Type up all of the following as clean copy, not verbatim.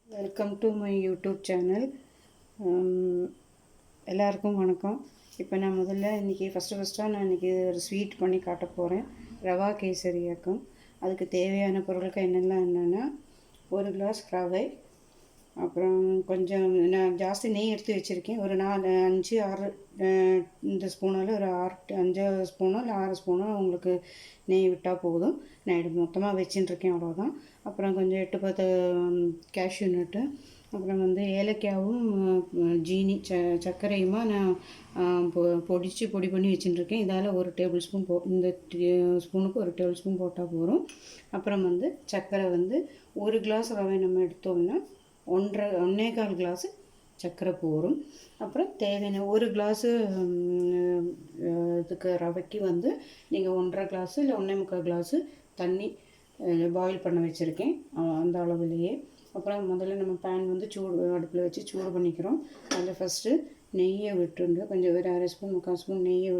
Welcome to my YouTube channel. எல்லாருக்கும் வணக்கம். இப்போ நான் முதல்ல இன்றைக்கி ஃபஸ்ட்டாக நான் இன்றைக்கி ஒரு ஸ்வீட் பண்ணி காட்ட போகிறேன். ரவா கேசரியாக்கும். அதுக்கு தேவையான பொருட்கள் என்னென்னா, ஒரு கிளாஸ் ரவை, அப்புறம் கொஞ்சம் நான் ஜாஸ்தி நெய் எடுத்து வச்சுருக்கேன். ஒரு 5-6 இந்த ஸ்பூனால் ஒரு 5 ஸ்பூனோ இல்லை 6 ஸ்பூனோ உங்களுக்கு நெய் விட்டால் போதும். நான் மொத்தமாக வச்சுட்டுருக்கேன், அவ்வளோதான். அப்புறம் கொஞ்சம் 8-10 கேஷ்யூ நட்டு, அப்புறம் ஏலக்காவும் ஜீனி சர்க்கரையுமா நான் பொடி பண்ணி வச்சுட்டுருக்கேன். இதால் 1 டேபிள் ஸ்பூன் இந்த ஸ்பூனுக்கு 1 டேபிள் ஸ்பூன் போட்டால் போதும். அப்புறம் சர்க்கரை 1 கிளாஸ் ரவை நம்ம எடுத்தோம்னா 1.25 கிளாஸு சர்க்கரை போடும். அப்புறம் தேவையான 1 கிளாஸு இதுக்கு ரவைக்கு நீங்கள் 1.5 கிளாஸு இல்லை 1.25 கிளாஸு தண்ணி பாயில் பண்ண வச்சுருக்கேன், அந்த அளவுலேயே. அப்புறம் முதல்ல நம்ம பேன் சூடு அடுப்பில் வச்சு சூடு பண்ணிக்கிறோம். அதில் ஃபஸ்ட்டு நெய்யை விட்டுண்டு கொஞ்சம் ஒரு 1/2 ஸ்பூன் 3/4 ஸ்பூன் நெய்யை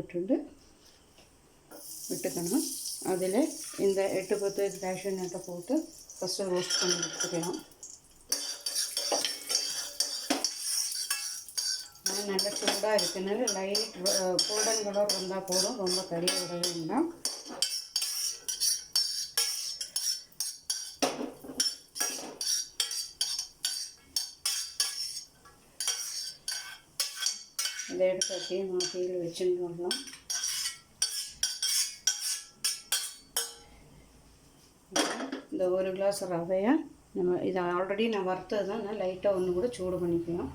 விட்டுக்கணும். அதில் இந்த 8-10 கேஷ்யூ நட்டை போட்டு ஃபஸ்ட்டு ரோஸ்ட் பண்ணி எடுத்துக்கலாம். நல்லா சூடாக இருக்குனால லைட் கோல்டன் கலர் வந்தால் போதும், ரொம்ப கறியை விட வேண்டாம். இதை எடுத்து அப்படியே மாட்டியில் வச்சுட்டு வரலாம். இந்த 1 கிளாஸ் ரவையை இதை ஆல்ரெடி நான் வறுத்தது தான், நான் லைட்டாக ஒன்று கூட சூடு பண்ணிக்கலாம்.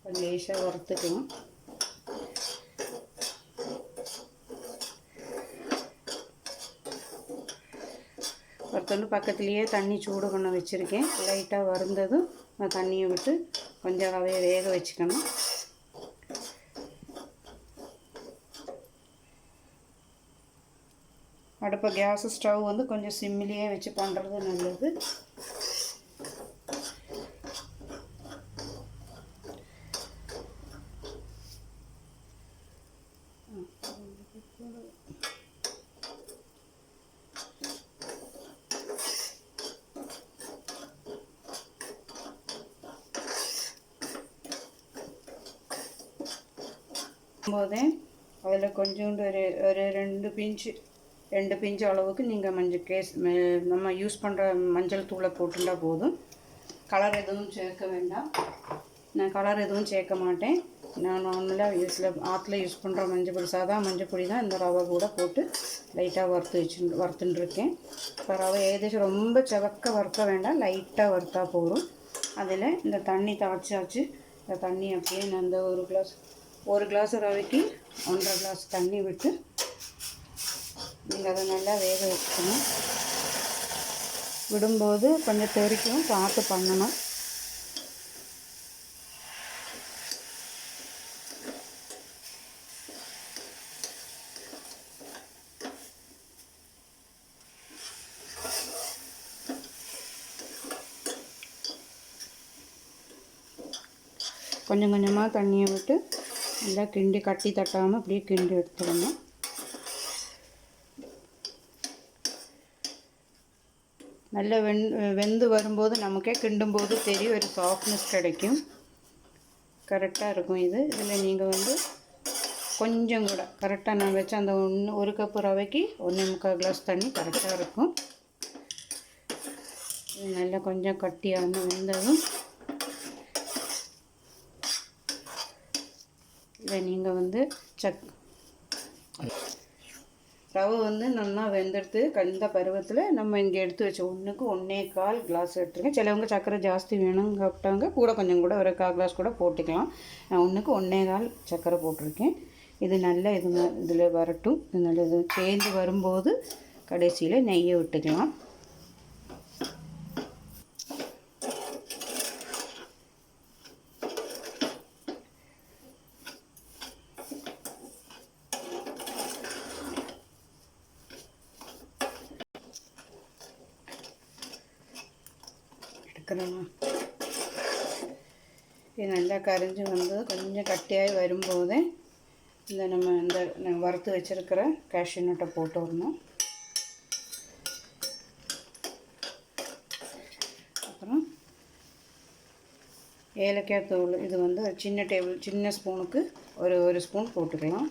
கொஞ்சம் லேசாக வறுத்துக்கலாம். வறுத்தோண்டு பக்கத்துலேயே தண்ணி சூடு பண்ண வச்சுருக்கேன். லைட்டாக வறுந்ததும் நான் தண்ணியை விட்டு கொஞ்சம் ரவையை வேக வச்சுக்கணும். அடுப்பை கேஸு ஸ்டவ் கொஞ்சம் சிம்மிலேயே வச்சு பண்ணுறது நல்லது. போதே அதில் கொஞ்சோண்டு ஒரு 2 பிஞ்சு அளவுக்கு நீங்கள் நம்ம யூஸ் பண்ணுற மஞ்சள் தூளை போட்டுட்டா போதும். கலர் எதுவும் சேர்க்க வேண்டாம். நான் கலர் எதுவும் சேர்க்க மாட்டேன். நான் நார்மலாக ஆற்றுல யூஸ் பண்ணுற மஞ்சள் பொடி, சாதா மஞ்சள் பொடி தான் இந்த ரவை கூட போட்டு லைட்டாக வறுத்துட்டுருக்கேன். இப்போ ரவை ஏகദേശம் ரொம்ப செவக்க வறுக்க வேண்டாம், லைட்டாக வறுத்தா போதும். அதில் இந்த தண்ணி தாய்ச்சாச்சு. இந்த தண்ணி அப்படியே நான் இந்த 1 கிளாஸ் ரவைக்கு 1.5 கிளாஸ் தண்ணி விட்டு நீங்கள் அதை நல்லா வேக வச்சுக்கணும். விடும்போது கொஞ்சம் தெறிக்கும், பார்த்து பண்ணணும். கொஞ்சம் கொஞ்சமாக தண்ணியை விட்டு நல்லா கிண்டி, கட்டி தட்டாமல் அப்படியே கிண்டி எடுத்துடணும். நல்லா வெந்து வரும்போது நமக்கே கிண்டும்போது தெரியும், ஒரு சாஃப்ட்னஸ் கிடைக்கும், கரெக்டாக இருக்கும். இதில் நீங்கள் கொஞ்சம் கூட கரெக்டாக நான் வச்ச அந்த 1 கப்பு ரவைக்கு 1.25 கிளாஸ் தண்ணி கரெக்டாக இருக்கும். நல்லா கொஞ்சம் கட்டியாக வெந்ததும் இதை நீங்கள் ரவை நல்லா வெந்தெடுத்து இந்த பருவத்தில் நம்ம இங்கே எடுத்து வச்ச 1க்கு 1.25 கிளாஸ் எடுத்துருக்கேன். சிலவங்க சர்க்கரை ஜாஸ்தி வேணும்னு சாப்பிட்டாங்க, கூட கொஞ்சம் கூட ஒரு 1/4 கிளாஸ் கூட போட்டுக்கலாம். நான் 1க்கு 1.25 சர்க்கரை போட்டிருக்கேன். இது நல்லா இதில் வரட்டும். இது நல்ல இது சேர்ந்து வரும்போது கடைசியில் நெய்யை விட்டுக்கலாம். இது நல்லா கரைஞ்சி கொஞ்சம் கட்டியாகி வரும்போதே நம்ம வறுத்து வச்சுருக்கிற கேஷ்யூ நட்டை போட்டு வரணும். அப்புறம் ஏலக்காய் தூள் இது வந்து சின்ன ஸ்பூனுக்கு ஒரு ஸ்பூன் போட்டுக்கலாம்.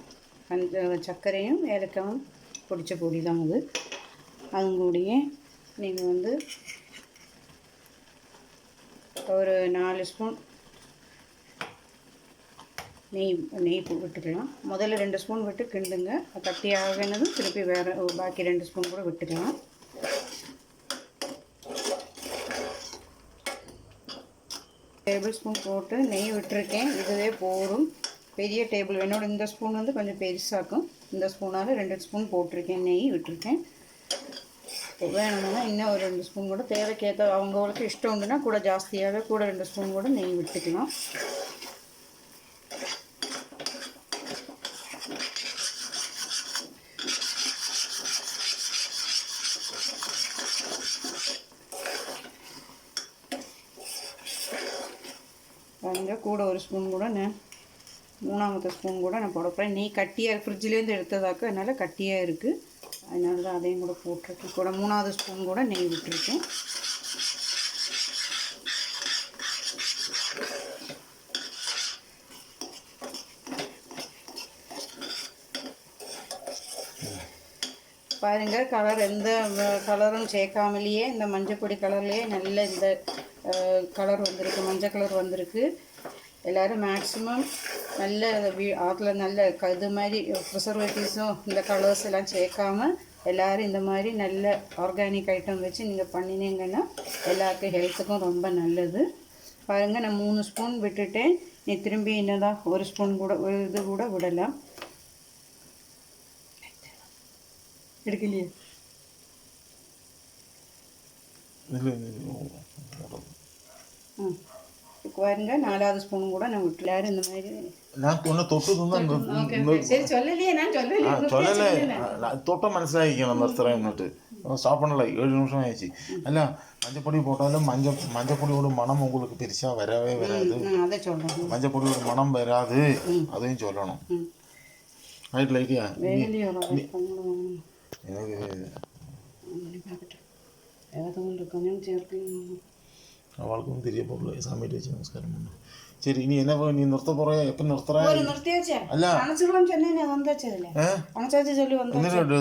சர்க்கரையும் ஏலக்காயும் பொடிச்ச பொடி தான் அது. அதுங்கூடியே நீங்கள் வந்து ஒரு 4 ஸ்பூன் நெய் விட்டுக்கலாம். முதல்ல 2 ஸ்பூன் விட்டு கிண்டுங்க. கட்டி ஆகினதும் திருப்பி பாக்கி 2 ஸ்பூன் கூட விட்டுக்கலாம். டேபிள் ஸ்பூன் போட்டு நெய் விட்டுருக்கேன். இதுவே போதும். பெரிய டேபிள் என்னோட இந்த ஸ்பூன் வந்து கொஞ்சம் பெருசாக்கும். இந்த ஸ்பூனால் 2 ஸ்பூன் போட்டிருக்கேன், நெய் விட்டுருக்கேன். வேணும்னா இன்னும் ஒரு 2 ஸ்பூன் கூட தேவைக்கேற்ற அவங்களுக்கு இஷ்டம் உண்டுன்னா கூட ஜாஸ்தியாகவே கூட 2 ஸ்பூன் கூட நெய் விட்டுக்கலாம். கொஞ்சம் கூட ஒரு ஸ்பூன் கூட மூணாவது ஸ்பூன் கூட நான் போட போகிறேன். நெய் கட்டியாக ஃப்ரிட்ஜிலேருந்து எடுத்ததாக்க அதனால் கட்டியாக இருக்குது. அதனால தான் அதையும் கூட போட்டிருக்கேன். கூட 3வது ஸ்பூன் கூட நெய் விட்டுருக்கேன். பாருங்கள், கலர் எந்த கலரும் சேர்க்காமலேயே இந்த மஞ்சள் பொடி கலர்லேயே நல்ல இந்த கலர் வந்திருக்கு, மஞ்சள் கலர் வந்திருக்கு. எல்லோரும் மேக்ஸிமம் நல்ல ஆற்றுல நல்ல இது மாதிரி ப்ரிசர்வேட்டிவ்ஸும் இந்த கலர்ஸ் எல்லாம் சேர்க்காம எல்லோரும் இந்த மாதிரி நல்ல ஆர்கானிக் ஐட்டம் வச்சு நீங்கள் பண்ணினீங்கன்னா எல்லாருக்கும் ஹெல்த்துக்கும் ரொம்ப நல்லது. பாருங்கள், நான் 3 ஸ்பூன் விட்டுட்டேன். நீ திரும்பி என்னதான் ஒரு ஸ்பூன் கூட இது கூட விடலாம். எடுக்கலையே பாருங்க, 4வது ஸ்பூன் கூட நான் விட்டுலாரு. இந்த மாதிரி நான் തൊട്ട മനസ്സിലായിരിക്കണം നിർത്തറ എന്നിട്ട് ஸ்டாப் பண்ணல. 7 நிமிஷம் ஆயிடுச்சு. அல்ல மஞ்சப்பொடி போட்டாலும் மஞ்சப்பொடியோட மனம் உங்களுக்கு பெருசா வரவே வராது. மஞ்சப்பொடியோட மனம் வராது, அதையும் சொல்லணும். ரைட் லைட்டியா எனக்கு அவளுக்கும் தெரிய போகல. சாமிட்டு வச்சு நமஸ்காரம் பண்ணு. சரி, நீ என்ன நீ நிறுத்த போற? எப்ப நிறுத்துற? அல்ல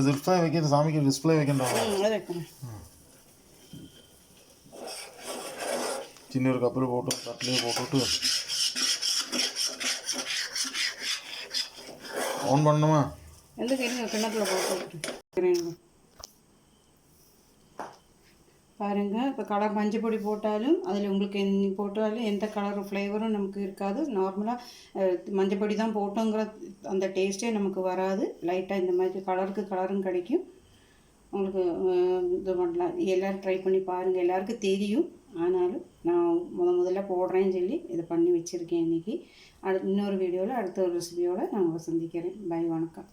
டிஸ்பிளே வைக்கிறது, சாமிக்கு டிஸ்பிளே வைக்கண்டா. சின்ன ஒரு கப்பில் போட்டு தட்டிலே போட்டுட்டு ஆன் பண்ணுமா? கிண்ணத்தில் போட்டு பாருங்கள். இப்போ கலர் மஞ்சள் பொடி போட்டாலும் அதில் உங்களுக்கு போட்டாலும் எந்த கலர் ஃப்ளேவரும் நமக்கு இருக்காது. நார்மலாக மஞ்சள் பொடி தான் போட்டோங்கிற அந்த டேஸ்ட்டே நமக்கு வராது. லைட்டாக இந்த மாதிரி கலரும் கிடைக்கும் உங்களுக்கு. இது பண்ணலாம், எல்லோரும் ட்ரை பண்ணி பாருங்கள். எல்லாருக்கும் தெரியும், ஆனாலும் நான் முதல்ல போடுறேன்னு சொல்லி இதை பண்ணி வச்சுருக்கேன் இன்றைக்கி. இன்னொரு வீடியோவில் அடுத்த ஒரு ரெசிபியோடு நான் உங்களை சந்திக்கிறேன். பை, வணக்கம்.